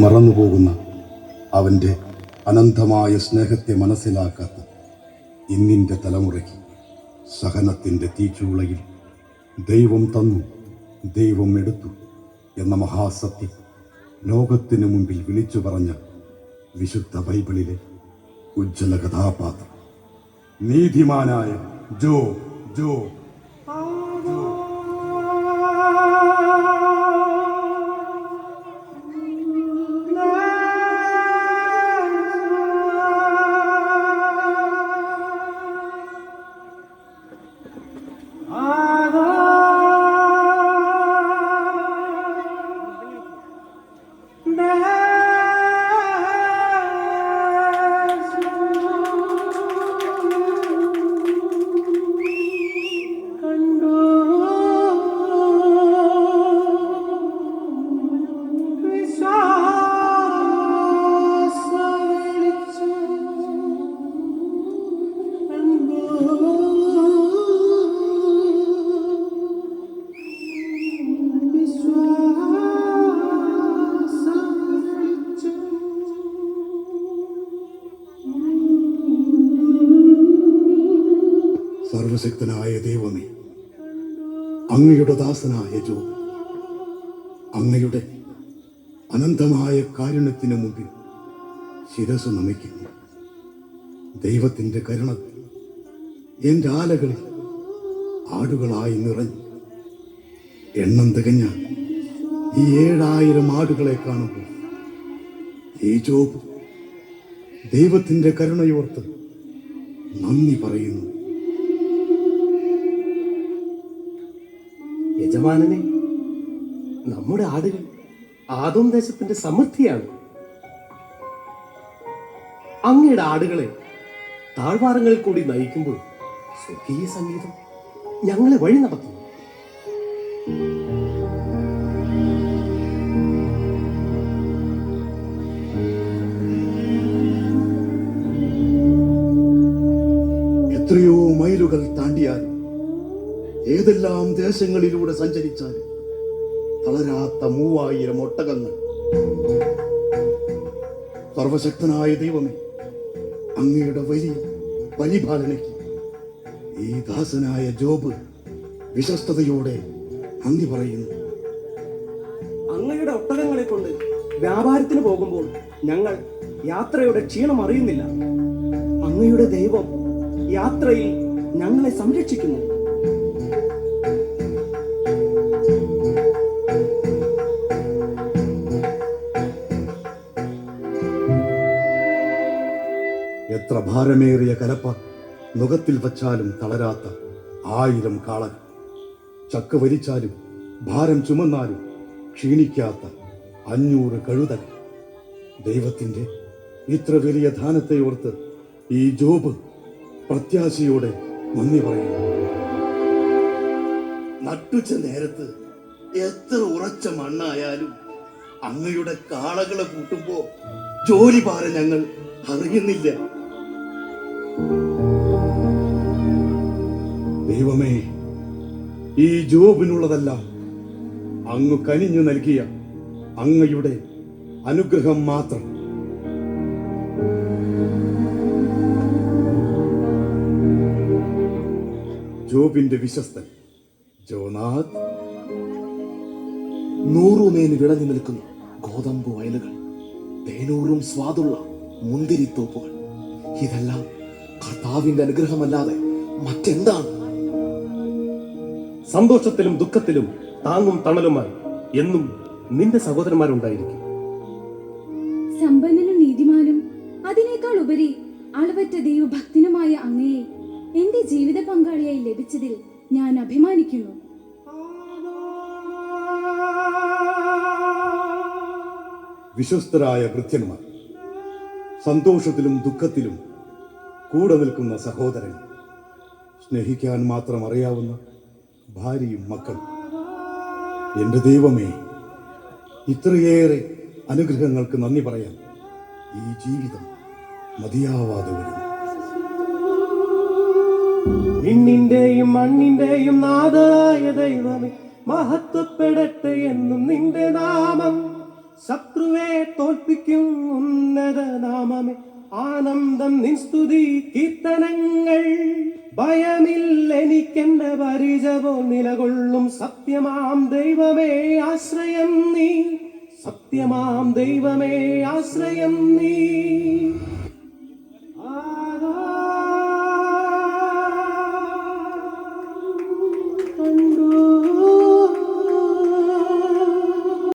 മറന്നുപോകുന്ന അവൻ്റെ അനന്തമായ സ്നേഹത്തെ മനസ്സിലാക്കാത്ത ഇന്നിൻ്റെ തലമുറയ്ക്ക് സഹനത്തിൻ്റെ തീച്ചൂളയിൽ ദൈവം തന്നു, ദൈവം എടുത്തു എന്ന മഹാസത്യം ലോകത്തിനു മുമ്പിൽ വിളിച്ചു പറഞ്ഞ വിശുദ്ധ ബൈബിളിലെ ഉജ്ജ്വല കഥാപാത്രം നീതിമാനായ ജോബ്. സർവശക്തനായ ദൈവമേ, അങ്ങയുടെ ദാസനായ ജോബ് അങ്ങയുടെ അനന്തമായ കാരുണ്യത്തിന് മുമ്പിൽ ശിരസ് നമിക്കുന്നു. ദൈവത്തിൻ്റെ കരുണ എൻ്റെ ആലകളിൽ ആടുകളായി നിറഞ്ഞു. എണ്ണം തികഞ്ഞ ഈ 7000 ആടുകളെ കാണുമ്പോൾ ഈ ജോബ് ദൈവത്തിൻ്റെ കരുണയോർത്ത് നന്ദി പറയുന്നു. യജമാനനെ, നമ്മുടെ ആടുകൾ ആദോം ദേശത്തിന്റെ സമൃദ്ധിയാണ്. അങ്ങയുടെ ആടുകളെ താഴ്വാരങ്ങളിൽ കൂടി നയിക്കുമ്പോൾ സ്വർഗീയ സംഗീതം ഞങ്ങളെ വഴി നടത്തുന്നു. എത്രയോ മൈലുകൾ താണ്ടിയാലും ഏതെല്ലാം ദേശങ്ങളിലൂടെ സഞ്ചരിച്ചാലും തളരാത്ത 3000 ഒട്ടകങ്ങൾ. സർവശക്തനായ ദൈവമേ, അങ്ങയുടെ വലിയ പരിപാലനയ്ക്ക് ഈ ദാസനായ ജോബ് വിശ്വസ്തയോടെ നന്ദി പറയുന്നു. അങ്ങയുടെ ഒട്ടകങ്ങളെ കൊണ്ട് വ്യാപാരത്തിന് പോകുമ്പോൾ ഞങ്ങൾ യാത്രയുടെ ക്ഷീണം അറിയുന്നില്ല. അങ്ങയുടെ ദൈവം യാത്രയിൽ ഞങ്ങളെ സംരക്ഷിക്കുന്നു. എത്ര ഭാരമേറിയ കലപ്പ നുകത്തിൽ വച്ചാലും തളരാത്ത 1000 കാളകൾ, ചക്ക വലിച്ചാലും ഭാരം ചുമന്നാലും ക്ഷീണിക്കാത്ത 500 കഴുതകൾ. ദൈവത്തിൻ്റെ ഇത്ര വലിയ ദാനത്തെ ഓർത്ത് ഈ ജോബ് പ്രത്യാശയോടെ നന്ദി പറയുന്നു. നട്ടുച്ച നേരത്ത് എത്ര ഉറച്ച മണ്ണായാലും അങ്ങയുടെ കാളകളെ കൂട്ടുമ്പോ ജോലി ഭാരം ഞങ്ങൾ അറിയുന്നില്ല. ദൈവമേ, ഈ ജോബിനുള്ളതെല്ലാം അങ്ങ് കനിഞ്ഞു നൽകിയ അങ്ങയുടെ അനുഗ്രഹം മാത്രം. ജോബിന്റെ വിശ്വസ്തൻ ജോനാഥ്. 100 മേനി വിളഞ്ഞു നിൽക്കുന്ന ഗോതമ്പ് വയലുകൾ, തേനൂറും സ്വാദുള്ള മുന്തിരിത്തോപ്പുകൾ, ഇതെല്ലാം കർത്താവിന്റെ അനുഗ്രഹമല്ലാതെ മറ്റെന്താണ്? സന്തോഷത്തിലും ദുഃഖത്തിലും താങ്ങും തണലുമായി എന്നും നിന്റെ സഹോദരന്മാരുണ്ടായിരിക്കും. സമ്പന്നനും നീതിമാനും അതിനേക്കാൾ ഉപരി അളവറ്റ ദൈവഭക്തനുമായ അങ്ങയെ എന്റെ ജീവിത പങ്കാളിയായി ലഭിച്ചതിൽ ഞാൻ അഭിമാനിക്കുന്നു. വിശ്വസ്തരായ ഭൃത്യന്മാർ, സന്തോഷത്തിലും ദുഃഖത്തിലും കൂടെ നിൽക്കുന്ന സഹോദരൻ, സ്നേഹിക്കാൻ മാത്രം അറിയാവുന്ന ഭാര്യയും മക്കളും. എൻ്റെ ദൈവമേ, ഇത്രയേറെ അനുഗ്രഹങ്ങൾക്ക് നന്ദി പറയാൻ ഈ ജീവിതം മതിയാവാതെ വരുന്നു. നിന്നിന്റെയും മണ്ണിന്റെയും നാഥായ ദൈവമേ, മഹത്വപ്പെടട്ടെ എന്നും നിന്റെ നാമം. ശത്രുവെ തോൽപ്പിക്കും ഉന്നത നാമമേ, ആനന്ദം നിൻ സ്തുതി കീർത്തനങ്ങൾ. ഭയമില്ലെനിക്കെന്റെ പരിച പോൽ നിലകൊള്ളും സത്യമാം ദൈവമേ ആശ്രയം നീ, സത്യമാം ദൈവമേ ആശ്രയം നീ. ആകാശ